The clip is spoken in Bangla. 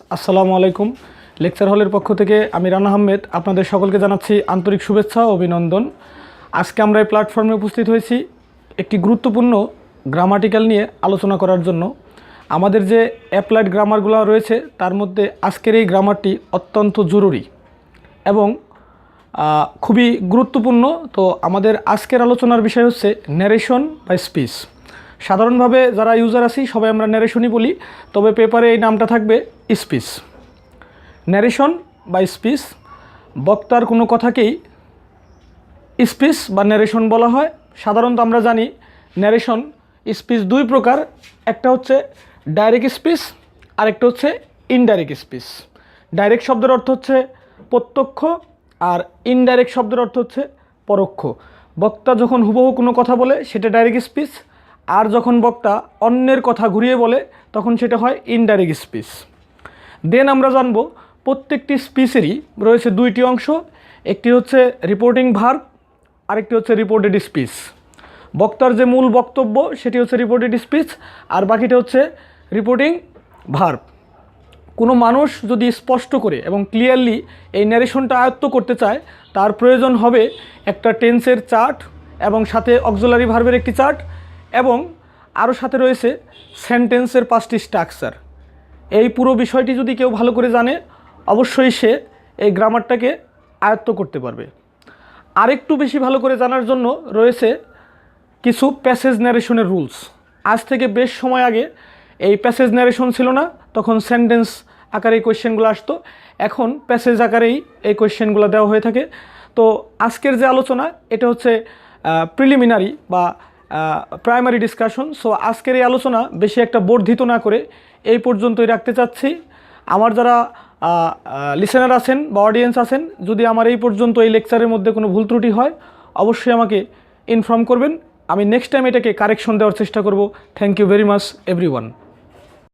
আসসালামু আলাইকুম। লেকচার হলের পক্ষ থেকে আমি রানা আহমেদ আপনাদের সকলকে জানাচ্ছি আন্তরিক শুভেচ্ছা ও অভিনন্দন। আজকে আমরা এই প্ল্যাটফর্মে উপস্থিত হয়েছি একটি গুরুত্বপূর্ণ গ্রামাটিক্যাল নিয়ে আলোচনা করার জন্য। আমাদের যে অ্যাপ্লাইড গ্রামারগুলো রয়েছে তার মধ্যে আজকের এই গ্রামারটি অত্যন্ত জরুরি এবং খুবই গুরুত্বপূর্ণ। তো আমাদের আজকের আলোচনার বিষয় হচ্ছে ন্যারেশন বা স্পিচ। সাধারণভাবে যারা ইউজার আছি সবাই আমরা ন্যারেশনই বলি, তবে পেপারে এই নামটা থাকবে স্পিচ। ন্যারেশন বা স্পিচ, বক্তার কোনো কথাকেই স্পিচ বা ন্যারেশন বলা হয়। সাধারণত আমরা জানি ন্যারেশন স্পিচ দুই প্রকার, একটা হচ্ছে ডাইরেক্ট স্পিচ আর একটা হচ্ছে ইনডাইরেক্ট স্পিচ। ডাইরেক্ট শব্দের অর্থ হচ্ছে প্রত্যক্ষ আর ইনডাইরেক্ট শব্দের অর্থ হচ্ছে পরোক্ষ। বক্তা যখন হুবহু কোনো কথা বলে সেটা ডাইরেক্ট স্পিচ, আর যখন বক্তা অন্যের কথা ঘুরিয়ে বলে তখন সেটা হয় ইনডাইরেক্ট স্পিচ। দেন আমরা জানব প্রত্যেকটি স্পিচেরই রয়েছে দুইটি অংশ, একটি হচ্ছে রিপোর্টিং ভার্ব আরেকটি হচ্ছে রিপোর্টেড স্পিচ। বক্তার যে মূল বক্তব্য সেটি হচ্ছে রিপোর্টেড স্পিচ আর বাকিটা হচ্ছে রিপোর্টিং ভার্ব। কোনো মানুষ যদি স্পষ্ট করে এবং ক্লিয়ারলি এই ন্যারেশনটা আয়ত্ত করতে চায় তার প্রয়োজন হবে একটা টেন্সের চার্ট এবং সাথে অক্সিলারি ভার্বের একটি চার্ট এবং আরও সাথে রয়েছে সেন্টেন্সের 5টি স্ট্রাকচার। এই পুরো বিষয়টি যদি কেউ ভালো করে জানে অবশ্যই সে এই গ্রামারটাকে আয়ত্ত করতে পারবে। আরেকটু বেশি ভালো করে জানার জন্য রয়েছে কিছু প্যাসেজ ন্যারেশনের রুলস। আজ থেকে বেশ সময় আগে এই প্যাসেজ ন্যারেশন ছিল না, তখন সেন্টেন্স আকারে এই কোয়েশ্চেনগুলো আসতো, এখন প্যাসেজ আকারেই এই কোয়েশ্চেনগুলো দেওয়া হয়ে থাকে। তো আজকের যে আলোচনা এটা হচ্ছে প্রিলিমিনারি বা প্রাইমারি ডিসকাশন। সো আজকের এই আলোচনা বেশি একটা বর্ধিত না করে এই পর্যন্তই রাখতে চাচ্ছি। আমার যারা লিসেনার আছেন বা অডিয়েন্স আছেন, যদি আমার এই পর্যন্ত এই লেকচারের মধ্যে কোনো ভুল ত্রুটি হয় অবশ্যই আমাকে ইনফর্ম করবেন, আমি নেক্সট টাইম এটাকে কারেকশন দেওয়ার চেষ্টা করব। Thank you very much everyone.